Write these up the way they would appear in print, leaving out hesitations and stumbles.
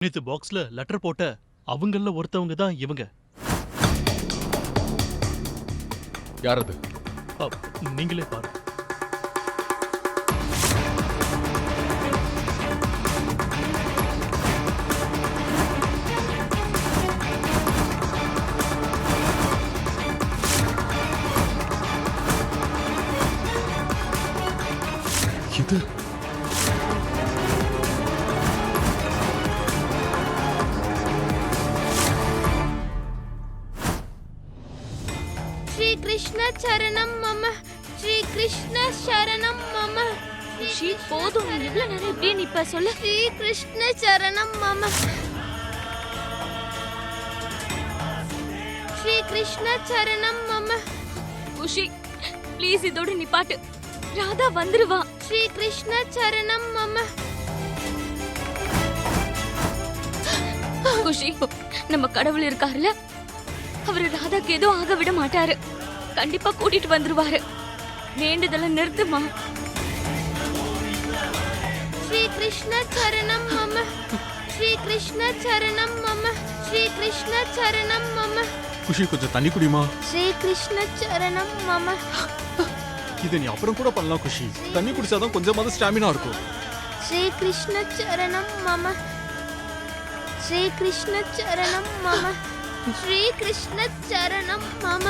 நேத்து பாக்ஸ்ல லெட்டர் போட்ட அவங்கள ஒருத்தவங்க தான் இவங்க. யார் அது? நீங்களே பாருங்க. இது श्री कृष्ण चरणम मम श्री कृष्ण शरणम मम ஷீ போதும் இவ்வளவு நேரம் இப்படியே நிப்ப சொல்லு. श्री कृष्ण चरणम मम श्री कृष्ण चरणम मम குஷி ப்ளீஸ் இதோட நிப்பாட்டு. ராதா வந்துருவா. श्री कृष्ण चरणम मम குஷி நம்ம கடவுள் இருக்காருல, அவரு ராதாக்கு எதுவும் ஆக விட மாட்டாரு. கண்டிப்பா கூட்டிட்டு வந்துருவாரு. வேண்டுதல நிறுத்துமா. श्री कृष्ण चरणम मम श्री कृष्ण चरणम मम श्री कृष्ण चरणम मम குஷி கொஞ்சம் தண்ணி குடிமா. श्री कृष्ण चरणम मम இதை நீ அப்புறம் கூட பண்ணலாம் குஷி. தண்ணி குடிச்சாதான் கொஞ்சமாவது ஸ்டாமினா இருக்கும். श्री कृष्ण चरणम मम श्री कृष्ण चरणम मम श्री कृष्ण चरणम मम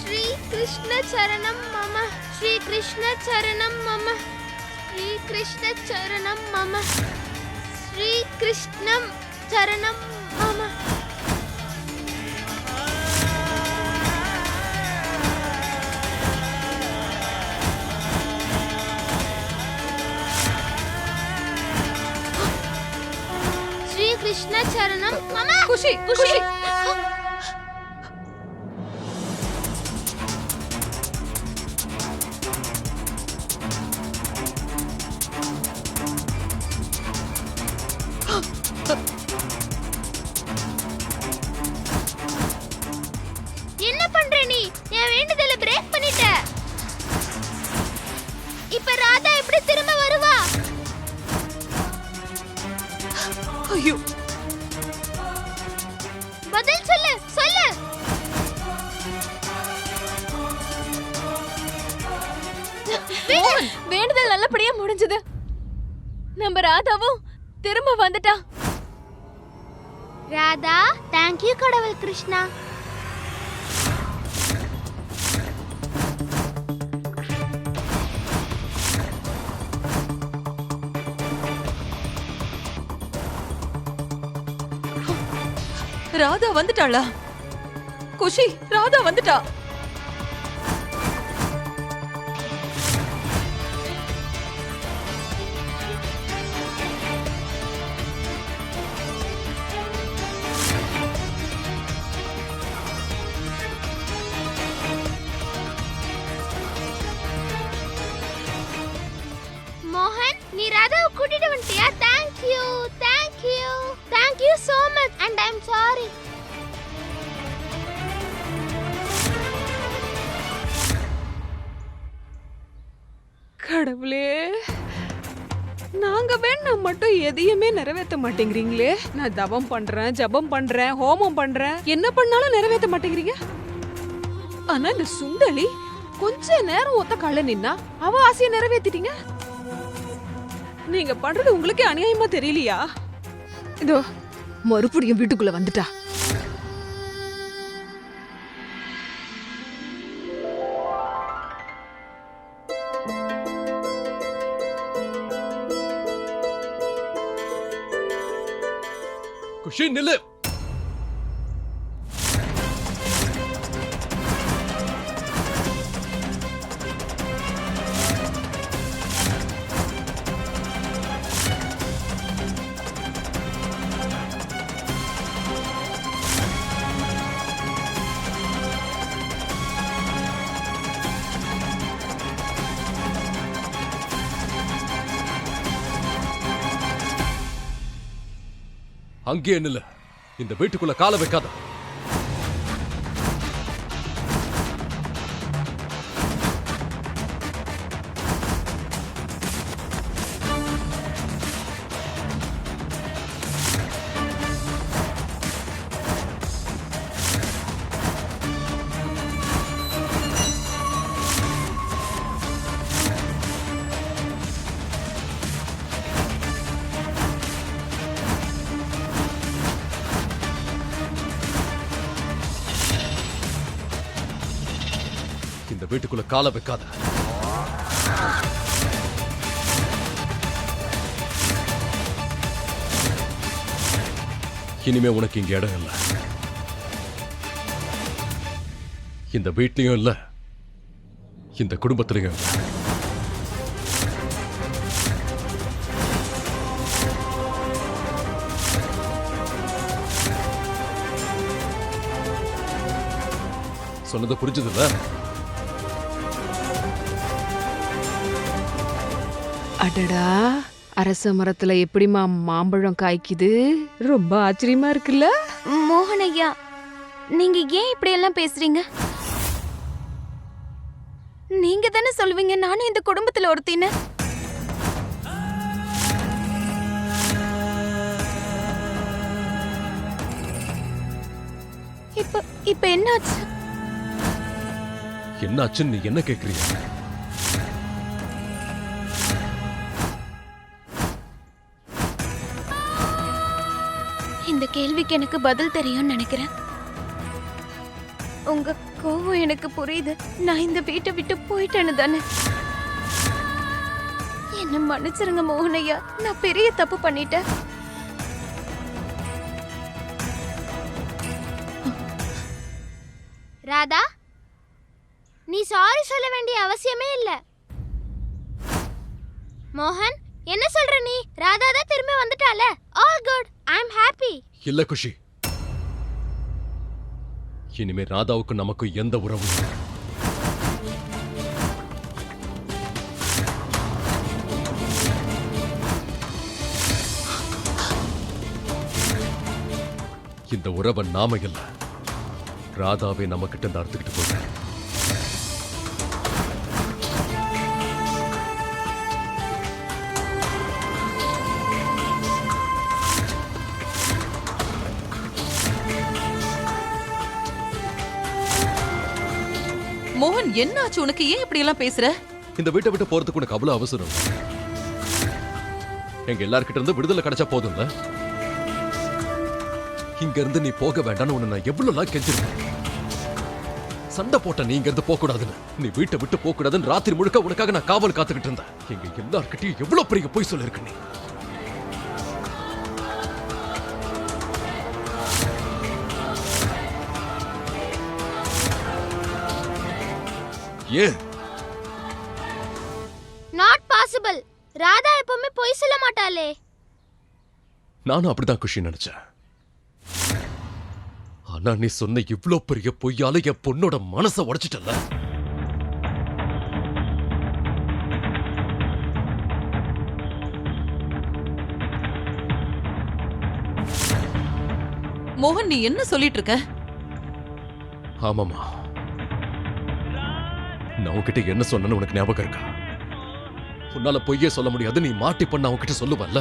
श्री कृष्ण चरणम मम श्री कृष्ण चरणम मम श्री कृष्ण चरणम मम श्री कृष्णम चरणम मम श्री कृष्ण चरणम मम குஷி குஷி என்ன பண்ற நீ? என் வேண்டுதலை பிரேக் பண்ணிட்ட. இப்ப ராதா எப்படி திரும்ப வருவா? ஐயோ பதில் சொல்லு சொல்லு. மோகன், வேண்டுதல் நல்லபடியா முடிஞ்சது. நம்ம ராதாவும் திரும்ப வந்துட்டா. ராதா, தேங்க் யூ கடவுள் கிருஷ்ணா. ராதா வந்துட்டாளா? குஷி ராதா வந்துட்டா. மோகன், நீ ராதாவை கூட்டிட்டு வந்துட்டியா? Thank you thank you thank you so much and I'm sorry. கடவுளே, நாங்க வேணா மட்டும் எதையுமே நிறைவேற்ற மாட்டேங்கிறீங்களே. நான் தவம் பண்றேன், ஜபம் பண்றேன், ஹோமம் பண்றேன், என்ன பண்ணாலும் நிறைவேற்ற மாட்டேங்கிறீங்க. ஆனா இந்த சுண்டலி கொஞ்ச நேரம் ஒத்த கால நின்னா அவ ஆசையை நிறைவேத்திட்டீங்க. நீங்க பண்றது உங்களுக்கே அநியாயமா தெரியலையா? இதோ மறுபடியும் வீட்டுக்குள்ள வந்துட்டா. குஷி நில்லு. அங்கே நில்லு. இந்த வீட்டுக்குள்ள கால வைக்காத. இந்த வீட்டுக்குள்ள காலை வைக்காத. இனிமே உனக்கு இங்க இடம் இல்ல. இந்த வீட்லயும் இல்ல, இந்த குடும்பத்திலையும் இல்ல. சொன்னது புரிஞ்சதுல்ல? அடடா, அரச மரத்துல எப்படிமா மாம்பழம் காய்க்குது? ரொம்ப ஆச்சரியமா இருக்குல்ல? மோகன் ஐயா, நீங்க ஏன் இப்படி எல்லாம் பேசுறீங்க? நீங்க தானே சொல்லுவீங்க நானும் இந்த குடும்பத்துல ஒருத்தின்னு. இப்ப என்னாச்சு? என்னாச்சுன்னு நீ என்ன கேக்குறீங்க? இந்த கேள்விக்கு எனக்கு பதில் தெரியும்னு நினைக்கிறேன். உங்க கோவம் எனக்கு புரியுது. நான் இந்த வீட்டை விட்டு போயிட்டேன்னு தானே. என்ன மன்னிச்சிருங்க மோகன் ஐயா, நான் பெரிய தப்பு பண்ணிட்டேன். ராதா, நீ சாரி சொல்ல வேண்டிய அவசியமே இல்ல. மோகன், என்ன சொல்ற நீ? ராதா தான் திரும்பி வந்துட்டால. All good, I am happy. இல்ல குஷி, இனிமே ராதாவுக்கு நமக்கு எந்த உறவும் இல்லை. இந்த உறவை நாம இல்ல, ராதாவே நம்ம கிட்ட இருந்து அறுத்துக்கிட்டு போயிட்டார். மோகன், என்ன ஆச்சு உனக்கு? ஏன் இப்படி எல்லாம் பேசுற? இந்த வீட்டை விட்டு போறதுக்கு உனக்கு அவ்வளவு அவசரம்? எங்க எல்லார்கிட்ட இருந்து விடுதலை கிடைச்சா போதும்ல? இங்க இருந்து நீ போக வேண்டாம்னு உன்னை நான் எவ்வளவு கெஞ்சிருக்கேன். சண்டை போட்ட நீ இங்க இருந்து போக கூடாதுன்னு, நீ வீட்டை விட்டு போக கூடாதுன்னு ராத்திரி முழுக்க உனக்காக நான் காவல் காத்துக்கிட்டு இருந்தேன். எங்க எல்லார்கிட்டயும் எவ்வளவு பெரிய பொய் சொல்லிருக்க நீ. ஏன்? Not possible. ராதா எப்பவுமே பொய் சொல்ல மாட்டாளே. நானும் அப்படிதான் குஷி நினைச்சேன். ஆனா நீ சொன்ன இவ்ளோ பெரிய பொய்யால என் பொண்ணோட மனசை உடைச்சிட்டல. மோகன், நீ என்ன சொல்லிட்டு இருக்க? ஆமாமா, நான் உன்கிட்ட என்ன சொன்னேன்னு உனக்கு ஞாபகம் இருக்கா? உன்னால பொய்யே சொல்ல முடியாது, நீ மாட்டி பண்ண அவன்கிட்ட சொல்லுவல்ல.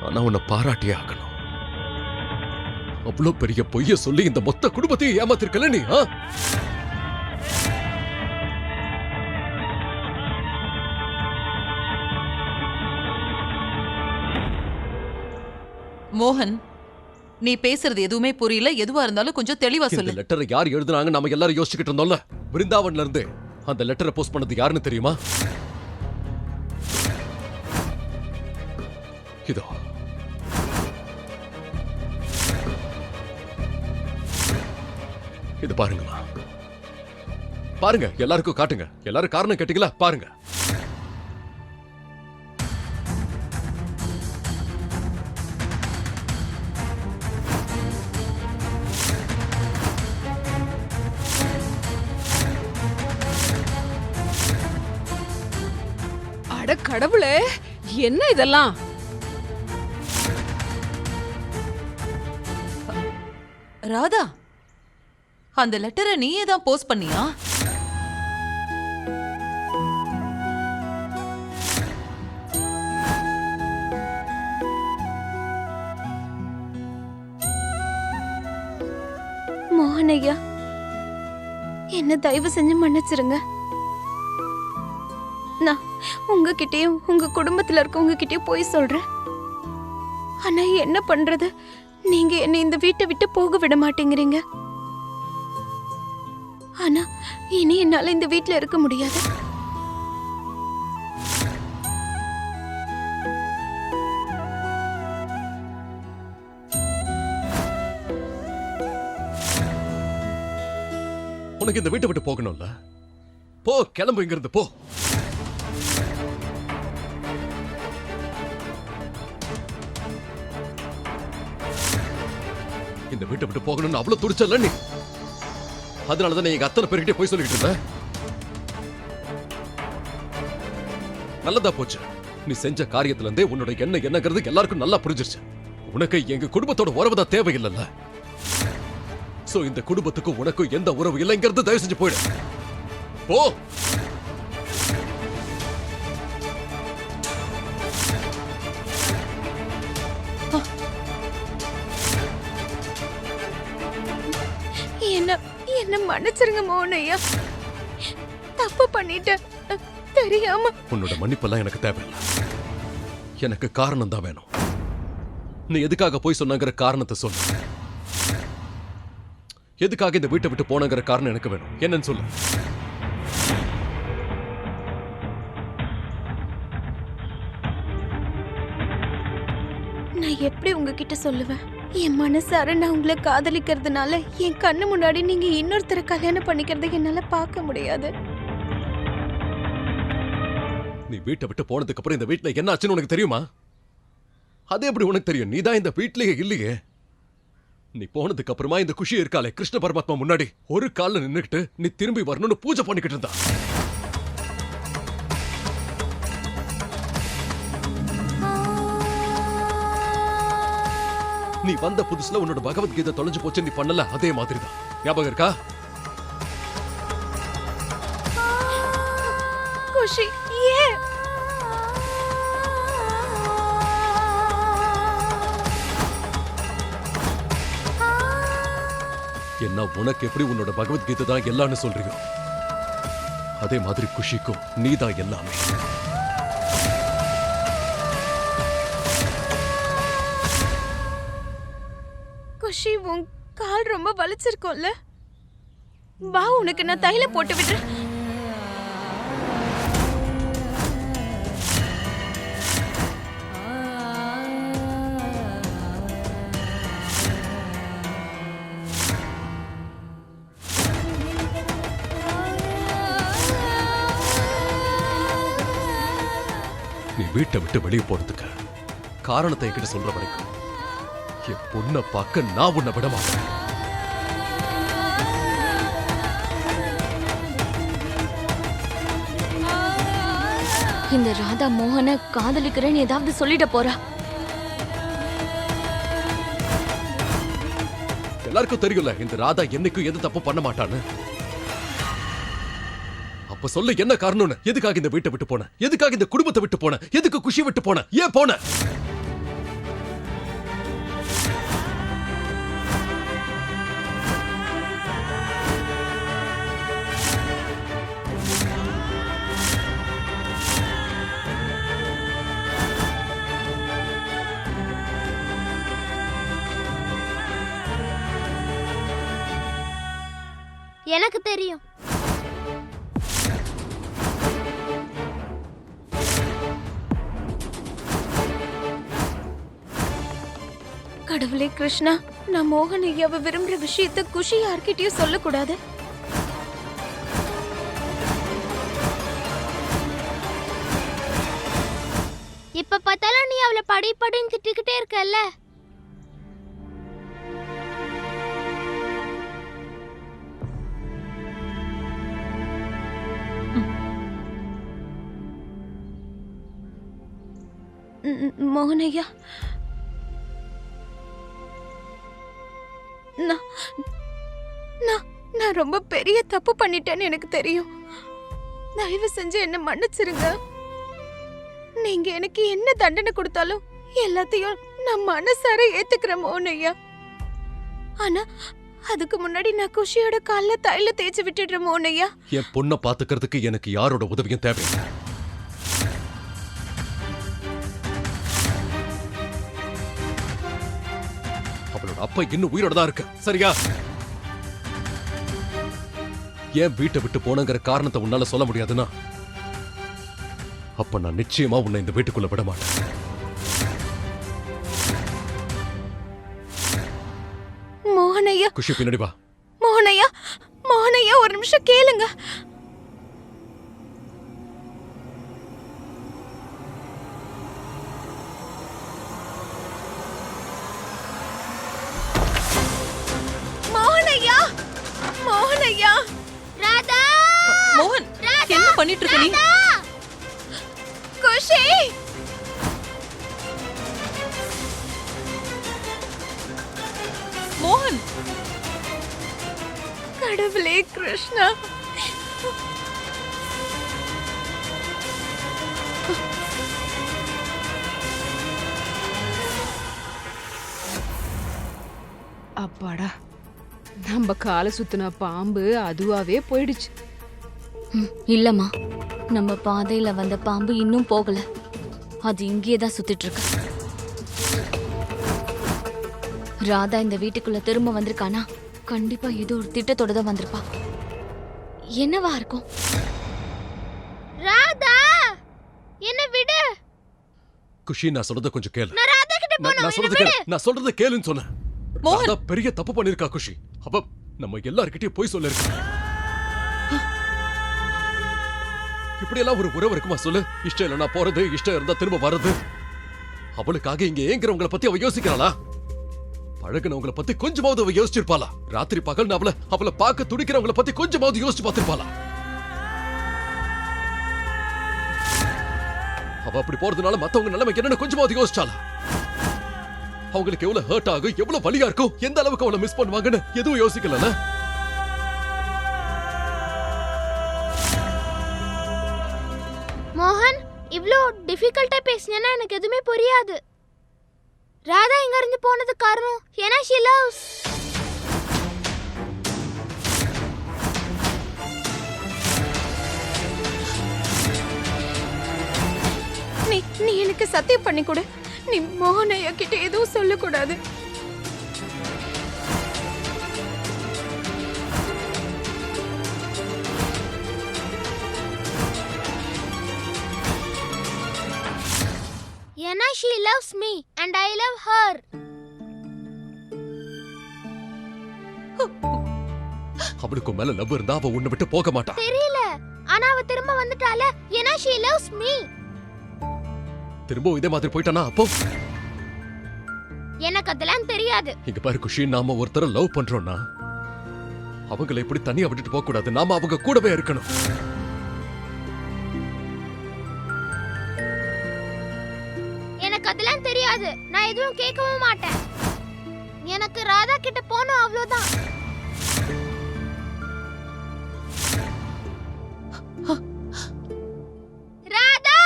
ஆனா உன்னை பாராட்டியே ஆகணும். அவ்வளவு பெரிய பொய்ய சொல்லி இந்த மொத்த குடும்பத்தையும் ஏமாத்திருக்கல நீ. மோகன், நீ பேசுறது எதுவுமே புரியல. எதுவா இருந்தாலும் கொஞ்சம் தெளிவா இந்த சொல்லு. லெட்டரை யார் எழுதுனாங்க நாம எல்லாரும் யோசிச்சுக்கிட்டு இருந்தோம்ல. விருந்தாவன்ல இருந்து அந்த லெட்டரை போஸ்ட் பண்ணது யாருன்னு தெரியுமா? இதோ. இது பாருங்கம்மா, பாருங்க, எல்லாருக்கும் காட்டுங்க. எல்லாரும் காரணம் கேட்டீங்களா? பாருங்க. அட கடவுளே, என்ன இதெல்லாம்? ராதா, அந்த லெட்டரை நீயே தான் போஸ்ட் பண்ணியா? மோகன் ஐயா, என்ன தயவு செஞ்சு மன்னிச்சிருங்க. நான் உங்ககிட்டயும் உங்க குடும்பத்துல இருக்கவங்க கிட்டயும் போய் சொல்றேன். ஆனா என்ன பண்றது, நீங்க என்னை இந்த வீட்டை விட்டு போக விட மாட்டேங்கிறீங்க. ஆனா இனி என்னால இந்த வீட்ல இருக்க முடியாது. உனக்கு இந்த வீட்டை விட்டு போகணும்ல, போ, கிளம்பு இங்கிருந்து போ. இந்த வீட்டை விட்டு போகணும்னு அவ்வளவு துடிச்சல நீ. அதனாலதான் எங்க அத்தனை பேர்கிட்ட போய் சொல்லிட்டு இருந்த. நல்லதா போச்சு. நீ செஞ்ச காரியத்துல இருந்தே உன்னோட என்னங்கிறது எல்லாருக்கும் நல்லா புரிஞ்சிருச்சு. உனக்கு எங்க குடும்பத்தோட உறவு தான் தேவையில்லைல்ல. சோ இந்த குடும்பத்துக்கும் உனக்கும் எந்த உறவு இல்லைங்கிறது தயவு செஞ்சு போயிடு. போ. என்ன மன்னிச்சிருங்க மோனையா, தப்பு பண்ணிட்டேன், தெரியாம. உன்னோட மன்னிப்பெல்லாம் எனக்கு தேவையில்லை. எனக்கு காரணம் தான் வேணும். நீ எதுக்காக போய் சொன்னாங்கிற காரணத்தை சொல்லு. எதுக்காக இந்த வீட்டை விட்டு போனங்கிற காரணம் எனக்கு வேணும். என்னன்னு சொல்லு. நான் எப்படி உங்ககிட்ட சொல்லுவேன்? என் மனசார நான் உங்களை காதலிக்கிறதுனால என் கண்ணு முன்னாடி நீங்க இன்னொருத்தரை கல்யாணம் பண்ணிக்கிறதை என்னால பார்க்க முடியாது. நீ வீட்டை விட்டு போனதுக்கு அப்புறம் இந்த வீட்டுல என்ன ஆச்சுன்னு உனக்கு தெரியுமா? அது எப்படி உனக்கு தெரியும்? நீ தான் இந்த வீட்லயே இல்லையே. நீ போனதுக்கு அப்புறமா இந்த குஷி இருக்காளே கிருஷ்ண பரமாத்மா முன்னாடி ஒரு கால்ல நின்னுக்கிட்டு நீ திரும்பி வரணும்னு பூஜை பண்ணிக்கிட்டு இருந்தா. நீ வந்த புதுசுல உன்னோட பகவத்கீதை தொலைஞ்சு போச்சு, நீ பண்ணல அதே மாதிரி தான். ஞாபகம் இருக்கா? குஷி ஏன் என்ன உனக்கு எப்படி உன்னோட பகவத்கீதை தான் எல்லாம்னு சொல்றியோ அதே மாதிரி குஷிக்கும் நீதான் எல்லாமே. குஷி, உன் கால் ரொம்ப வலிச்சிருக்கோம்ல, வா உனக்கு நான் தைலம் போட்டு விடுறேன். நீ வீட்டை விட்டு வெளியே போறதுக்கு காரணத்தை என்கிட்ட சொல்ற வரைக்கும் என் பொண்ணை பார்க்க நான் உன்னை விட மாட்டேன். இந்த ராதா மோகனை காதலிக்கிறேன்னு ஏதாவது சொல்லிட போறா. எல்லாருக்கும் தெரியும்ல இந்த ராதா என்னைக்கும் எது தப்பு பண்ண மாட்டான்னு. அப்ப சொல்லு என்ன காரணம்னு. எதுக்காக இந்த வீட்டை விட்டு போன? எதுக்காக இந்த குடும்பத்தை விட்டு போன? எதுக்கு குஷி விட்டு போன? ஏன் போன? எனக்கு தெரியும். கடவுளே கிருஷ்ணா, நான் மோகன் ஐயாவை விரும்புற விஷயத்தை குஷி யார்கிட்டயும் சொல்லக்கூடாது. இப்ப பார்த்தாலும் நீ அவளை படி படின்னு திட்டிக்கிட்டே இருக்கல்ல. மோகன் ஐயா, நான் ரொம்ப பெரிய தப்பு பண்ணிட்டேன்னு எனக்கு தெரியும். தயவு செஞ்சு என்ன மன்னிச்சிருங்க. நீங்க எனக்கு என்ன தண்டனை கொடுத்தாலும் எல்லாத்தையும் நான் மனசார ஏத்துக்கிறேன் மோகன் ஐயா. ஆனா அதுக்கு முன்னாடி நான் குஷியோட கால்ல தைல தேய்ச்சி விட்டுடுறேன் மோகன் ஐயா. என் பொண்ணை பாத்துக்கிறதுக்கு எனக்கு யாரோட உதவியும் தேவையில்லை. அவளோட அப்பா இன்னும் உயிரோட தான் இருக்கு, சரியா? ஏன் வீட்டை விட்டு போனங்கிற காரணத்தை உன்னால சொல்ல முடியாதுன்னா அப்ப நான் நிச்சயமா உன்னை இந்த வீட்டுக்குள்ள விட மாட்டேன். மோகனையா, குஷி பின்னாடி வா. மோகனையா, மோகனையா, ஒரு நிமிஷம் கேளுங்க. மோகனையா, மோகனையா, ராதா மோகன், என்ன பண்ணிட்டு இருக்க நீ? குஷி, மோகன், கடவுளே கிருஷ்ணா. அப்பாடா, நம்ம காலை சுத்தின பாம்பு அதுவாவே போயிடுச்சு. இல்லம்மா, நம்ம பாதையில வந்த பாம்பு இன்னும் போகல. அது இங்கேயே தான் சுத்திட்டு இருக்கு. ராதா இந்த வீட்டுக்குள்ள திரும்ப வந்திருக்கானா? கண்டிப்பா ஏதோ ஒரு திட்டத்தோட தான் வந்திருப்பா. என்னவா இருக்கும்? ராதா என்ன விடு. குஷி, நான் சொல்றத கொஞ்சம் கேளு. நான் ராதா கிட்ட நான் சொல்றத கேளு. நான் சொல்றத கேளுன்னு சொன்னேன். மோகன். ராதா பெரிய தப்பு பண்ணிருக்கா குஷி. அவ நம்ம எல்லார்கிட்டயும் போய் சொல்லிருக்கா. இப்படி எல்லாம் ஒரு உறவு இருக்குமா சொல்லு? இஷ்டம் இல்லைன்னா போறது, இஷ்டம் இருந்தா திரும்ப வர்றது. அவளுக்காக இங்க ஏங்குறவங்களை பத்தி அவ யோசிக்கிறாளா? பழகுனவங்களை பத்தி கொஞ்சமாவது அவ யோசிச்சிருப்பாளா? ராத்திரி பகல் அவளை பார்க்க துடிக்கிறவங்களை பத்தி கொஞ்சமாவது யோசிச்சு பார்த்திருப்பாளா? அவ அப்படி போறதுனால மத்தவங்க நிலைமை என்னன்னு கொஞ்சமாவது யோசிச்சாளா? அவங்களுக்கு எவ்வளவு ஹர்ட் ஆகும், எவ்வளவு வலியா இருக்கும், எந்த அளவுக்கு அவளை மிஸ் பண்ணுவாங்கன்னு எதுவும் யோசிக்கல. மோகன், இவ்ளோ டிஃபிகல்ட்டா பேசினா எனக்கு எதுவுமே புரியாது. ராதா இங்க இருந்து போனது காரணம் ஏன்னா she loves. நீ எனக்கு சத்தியம் பண்ணி கொடு. நீ மோகனையா கிட்ட எதுவும் சொல்லக்கூடாது. ஏன்னா she loves me and I love her. அவளுக்கு மேல லவ் இருந்தா அவ உன்னை விட்டு போக மாட்டா. தெரியல, ஆனா அவ திரும்ப வந்துட்டால. ஏன்னா she loves me. திரும்ப இதே மாதிரி போயிட்டானா அப்போ? எனக்கு அதெல்லாம் தெரியாது. இங்க பாரு குஷி, நாம ஒருத்தரை லவ் பண்றோம்னா அவங்களை இப்படி தனியா விட்டுட்டு போக கூடாது. நாம அவங்க கூடவே இருக்கணும். எனக்கு அதெல்லாம் தெரியாது. நான் எதுவும் கேட்கவும் மாட்டேன். எனக்கு ராதா கிட்ட போகணும், அவ்வளவுதான். ராதா,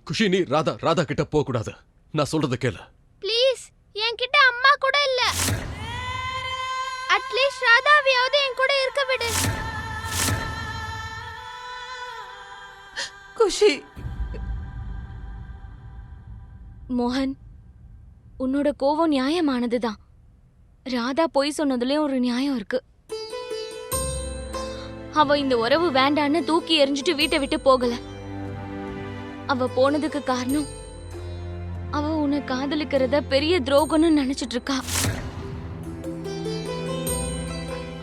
குஷி, நீ ராதா கிட்ட போக கூடாது. நான் சொல்றத கேளு. ப்ளீஸ். என்கிட்ட அம்மா கூட இல்ல. அட்லீஸ்ட் ராதாவையாவது என் கூட இருக்க விடு. குஷி, மோகன், உன்னோட கோவம் நியாயமானதுதான். ராதா பொய் சொன்னதுலயும் ஒரு நியாயம் இருக்கு. அவ இந்த உறவு வேண்டான்னு தூக்கி எறிஞ்சிட்டு வீட்டை விட்டு போகல. அவ போனதுக்கு காரணம் அவ உன்னை காதலிக்கிறத பெரிய துரோகம்னு நினைச்சிட்டு இருக்கா.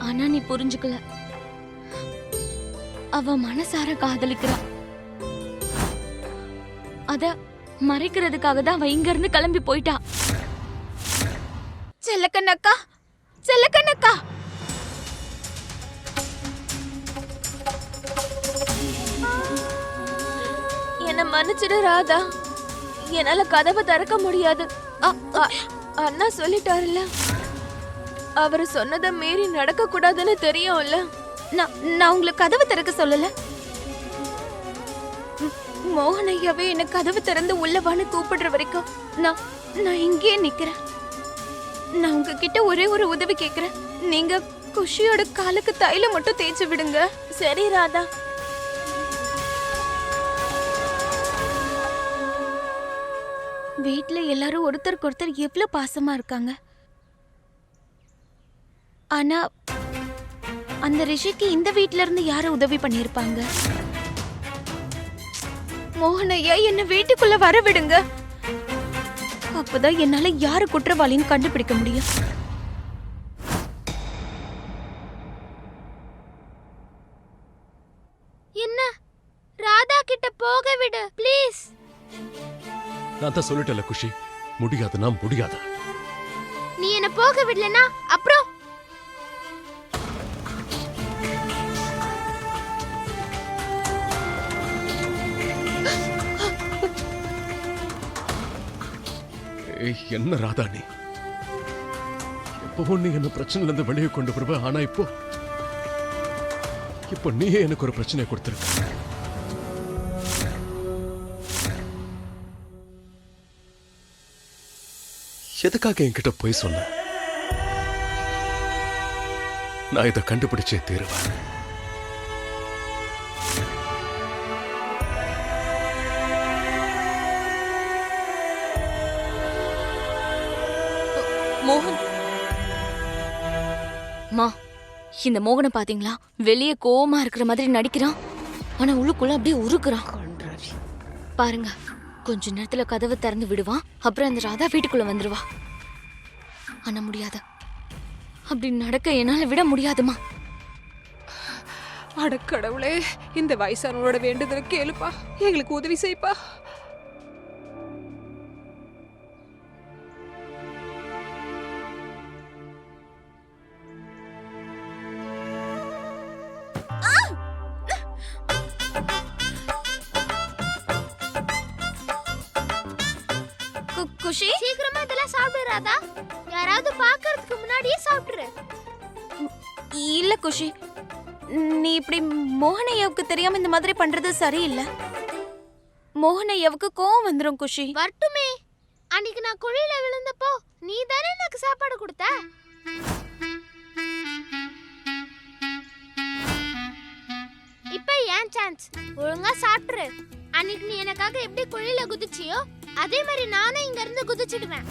ஆனா நீ புரிஞ்சுக்கல. அவ மனசார காதலிக்கிறா. அத மறைக்கிறதுக்காக தான் அவ இங்க இருந்து கிளம்பி போயிட்டா. செல்லக்கண்ணக்கா, செல்லக்கண்ணக்கா. என்ன மன்னிச்சிடு ராதா. என்னால கதவை திறக்க முடியாது. அண்ணா சொல்லிட்டாருல்ல, அவரு சொன்னதை மீறி நடக்க கூடாதுன்னு தெரியும்ல. நான் உங்களுக்கு கதவு திறக்க சொல்லல. மோகனையாவே என்ன கதவு திறந்து உள்ளவான்னு கூப்பிடுற வரைக்கும் நான் இங்கேயே நிக்கிறேன். நான் உங்ககிட்ட ஒரே ஒரு உதவி கேக்குறேன். நீங்க குஷியோட காலுக்கு தைலம் மட்டும் தேய்ச்சி விடுங்க. சரி ராதா. வீட்ல எல்லாரும் ஒருத்தருக்கு ஒருத்தர் எவ்வளவு பாசமா இருக்காங்க. ஆனா அந்த ரிஷிக்கு இந்த வீட்ல இருந்து யாரு உதவி பண்ணிருப்பாங்க? மோகனையா என்ன வீட்டுக்குள்ள வர விடுங்க. அப்பதான் என்னால யாரு குற்றவாளின்னு கண்டுபிடிக்க முடியும். என்ன ராதா கிட்ட போக விடு ப்ளீஸ். நான் தான் சொல்லிட்டேன்ல குஷி, முடியாதுன்னா முடியாது. நீ என்ன போக விடலனா அப்புறம் ஏய், என்ன ராதா நீ எப்பவும் நீ என்ன பிரச்சனைல இருந்து வெளியே கொண்டு வருவ, ஆனா இப்போ நீயே எனக்கு ஒரு பிரச்சனை கொடுத்திருக்க. எதுக்காக என்கிட்ட போய் சொன்ன? நான் இதை கண்டுபிடிச்சே தீருவேன். மோகன், மா இந்த மோகனை பாத்தீங்களா? வெளியே கோவமா இருக்கிற மாதிரி நடிக்கிறான், ஆனா உள்ளுக்குள்ள அப்படியே உருக்குறான். பாருங்க, கொஞ்ச நேரத்துல கதவை திறந்து விடுவான், அப்புறம் அந்த ராதா வீட்டுக்குள்ள வந்துருவா. ஆனா முடியாது, அப்படி நடக்க என்னால விட முடியாதுமா. அட கடவுளே, இந்த வயசானவரோட வேண்டுதலை கேளுப்பா, எங்களுக்கு உதவி செய்ப்பா. குஷி சீக்கிரமா இதெல்லாம் சாப்பிடு ராதா. யாராவது பார்க்கிறதுக்கு முன்னாடியே சாப்பிட்டுரு. இல்ல குஷி, நீ இப்படி மோகனையாவுக்கு தெரியாம இந்த மாதிரி பண்றது சரியில்லை. மோகனையாவுக்கு கோவம் வந்துரும் குஷி. வரட்டுமே. அன்னைக்கு நான் குழியில விழுந்தப்போ நீ தானே எனக்கு சாப்பாடு கொடுத்த. இப்ப ஏன் சான்ஸ், ஒழுங்கா சாப்பிட்டுரு. அன்னைக்கு நீ எனக்காக எப்படி குழியில குதிச்சியோ அதே மாதிரி நானும் இங்க இருந்து குதிச்சிடுவேன்.